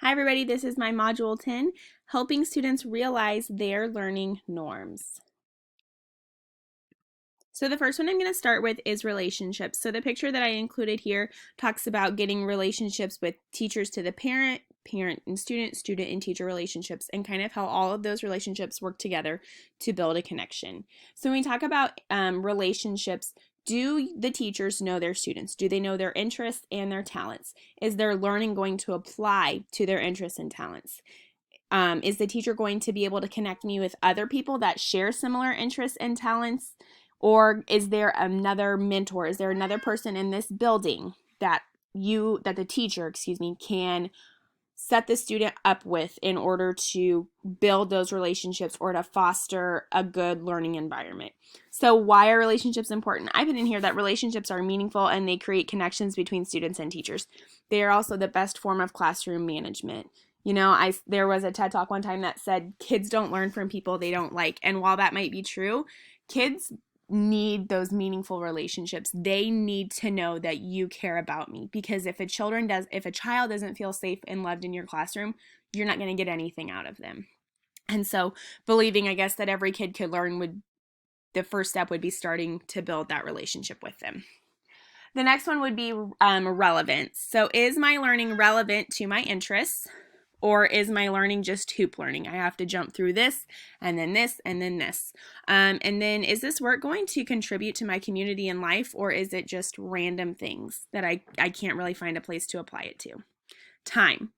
Hi everybody, this is my Module 10, helping students realize their learning norms. So the first one I'm going to start with is relationships. So the picture that I included here talks about getting relationships with teachers to the parent, parent and student, student and teacher relationships, and kind of how all of those relationships work together to build a connection. So when we talk about relationships, do the teachers know their students? Do they know their interests and their talents? Is their learning going to apply to their interests and talents? Is the teacher going to be able to connect me with other people that share similar interests and talents? Or is there another mentor? Is there another person in this building that the teacher, can set the student up with in order to build those relationships or to foster a good learning environment? So why are relationships important? I put in here that relationships are meaningful and they create connections between students and teachers. They are also the best form of classroom management. There was a TED Talk one time that said kids don't learn from people they don't like. And while that might be true, kids need those meaningful relationships. They need to know that you care about me, because if a child doesn't feel safe and loved in your classroom, you're not going to get anything out of them. And so believing, I guess, that every kid could learn the first step would be starting to build that relationship with them. The next one would be relevance. So is my learning relevant to my interests? Or is my learning just hoop learning? I have to jump through this, and then this, and then this. And then is this work going to contribute to my community and life, or is it just random things that I can't really find a place to apply it to? Time.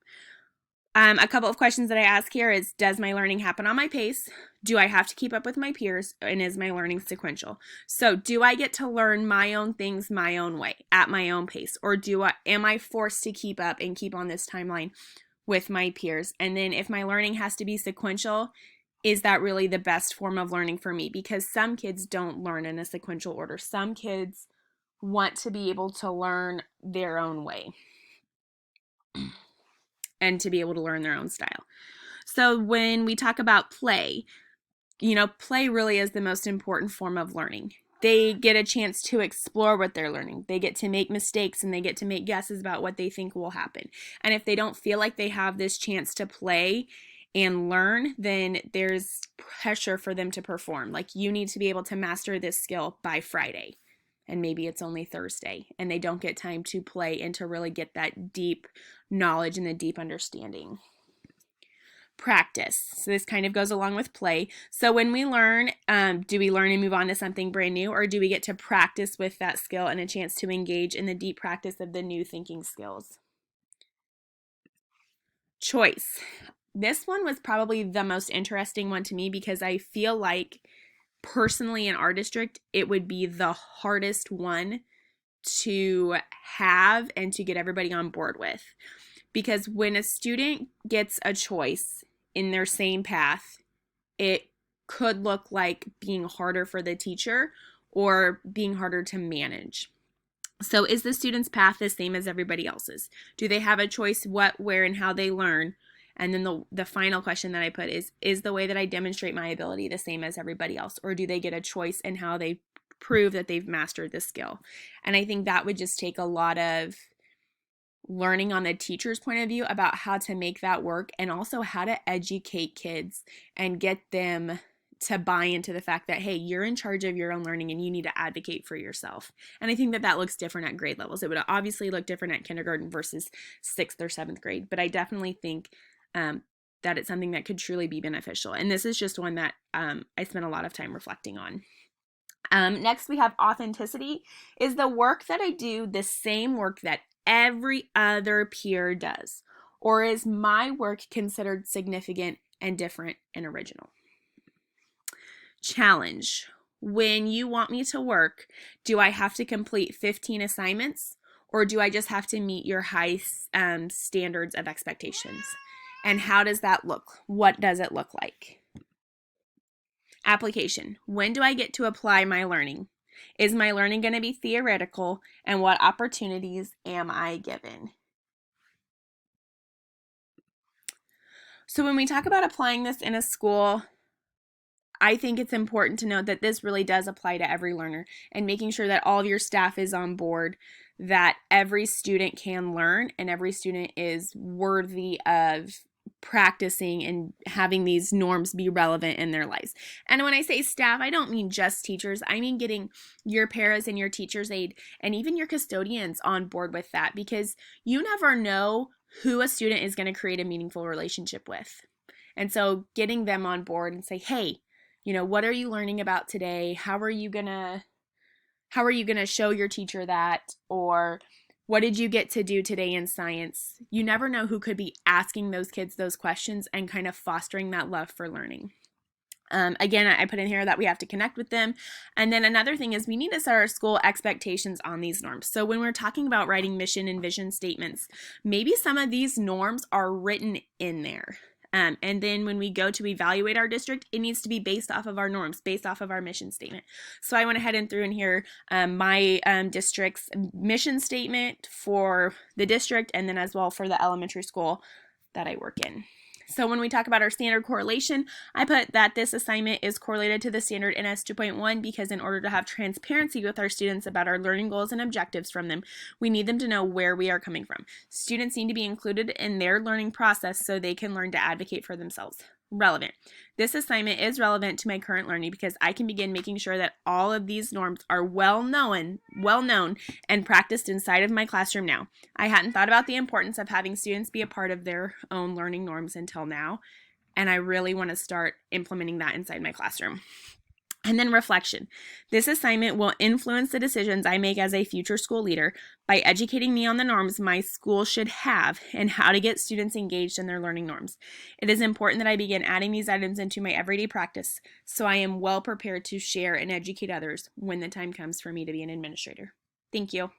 A couple of questions that I ask here is, does my learning happen on my pace? Do I have to keep up with my peers? And is my learning sequential? So do I get to learn my own things my own way, at my own pace? Or am I forced to keep up and keep on this timeline with my peers? And then if my learning has to be sequential, is that really the best form of learning for me? Because some kids don't learn in a sequential order. Some kids want to be able to learn their own way and to be able to learn their own style. So when we talk about play, play really is the most important form of learning. They get a chance to explore what they're learning. They get to make mistakes and they get to make guesses about what they think will happen. And if they don't feel like they have this chance to play and learn, then there's pressure for them to perform. Like, you need to be able to master this skill by Friday. And maybe it's only Thursday, and they don't get time to play and to really get that deep knowledge and the deep understanding. Practice. So this kind of goes along with play. So when we learn, do we learn and move on to something brand new, or do we get to practice with that skill and a chance to engage in the deep practice of the new thinking skills? Choice. This one was probably the most interesting one to me, because I feel like personally in our district, it would be the hardest one to have and to get everybody on board with. Because when a student gets a choice in their same path, it could look like being harder for the teacher or being harder to manage. So is the student's path the same as everybody else's? Do they have a choice what, where, and how they learn? And then the final question that I put is the way that I demonstrate my ability the same as everybody else? Or do they get a choice in how they prove that they've mastered the skill? And I think that would just take a lot of learning on the teacher's point of view about how to make that work, and also how to educate kids and get them to buy into the fact that, hey, you're in charge of your own learning and you need to advocate for yourself. And I think that looks different at grade levels. It would obviously look different at kindergarten versus 6th or 7th grade, but I definitely think that it's something that could truly be beneficial. And this is just one that I spent a lot of time reflecting on. Next, we have authenticity. Is the work that I do the same work that every other peer does? Or is my work considered significant and different and original? Challenge. When you want me to work, do I have to complete 15 assignments, or do I just have to meet your high standards of expectations? And how does that look? What does it look like? Application. When do I get to apply my learning? Is my learning going to be theoretical, and what opportunities am I given? So when we talk about applying this in a school, I think it's important to note that this really does apply to every learner, and making sure that all of your staff is on board, that every student can learn and every student is worthy of practicing and having these norms be relevant in their lives. And when I say staff, I don't mean just teachers. I mean getting your paras and your teacher's aide and even your custodians on board with that, because you never know who a student is going to create a meaningful relationship with. And so getting them on board and say, hey, what are you learning about today? How are you going to show your teacher that? Or what did you get to do today in science? You never know who could be asking those kids those questions and kind of fostering that love for learning. Again, I put in here that we have to connect with them. And then another thing is we need to set our school expectations on these norms. So when we're talking about writing mission and vision statements, maybe some of these norms are written in there. And then when we go to evaluate our district, it needs to be based off of our norms, based off of our mission statement. So I went ahead and threw in here my district's mission statement for the district, and then as well for the elementary school that I work in. So when we talk about our standard correlation, I put that this assignment is correlated to the standard NS 2.1 because in order to have transparency with our students about our learning goals and objectives from them, we need them to know where we are coming from. Students need to be included in their learning process so they can learn to advocate for themselves. Relevant. This assignment is relevant to my current learning because I can begin making sure that all of these norms are well known and practiced inside of my classroom now. I hadn't thought about the importance of having students be a part of their own learning norms until now, and I really want to start implementing that inside my classroom. And then reflection. This assignment will influence the decisions I make as a future school leader by educating me on the norms my school should have and how to get students engaged in their learning norms. It is important that I begin adding these items into my everyday practice so I am well prepared to share and educate others when the time comes for me to be an administrator. Thank you.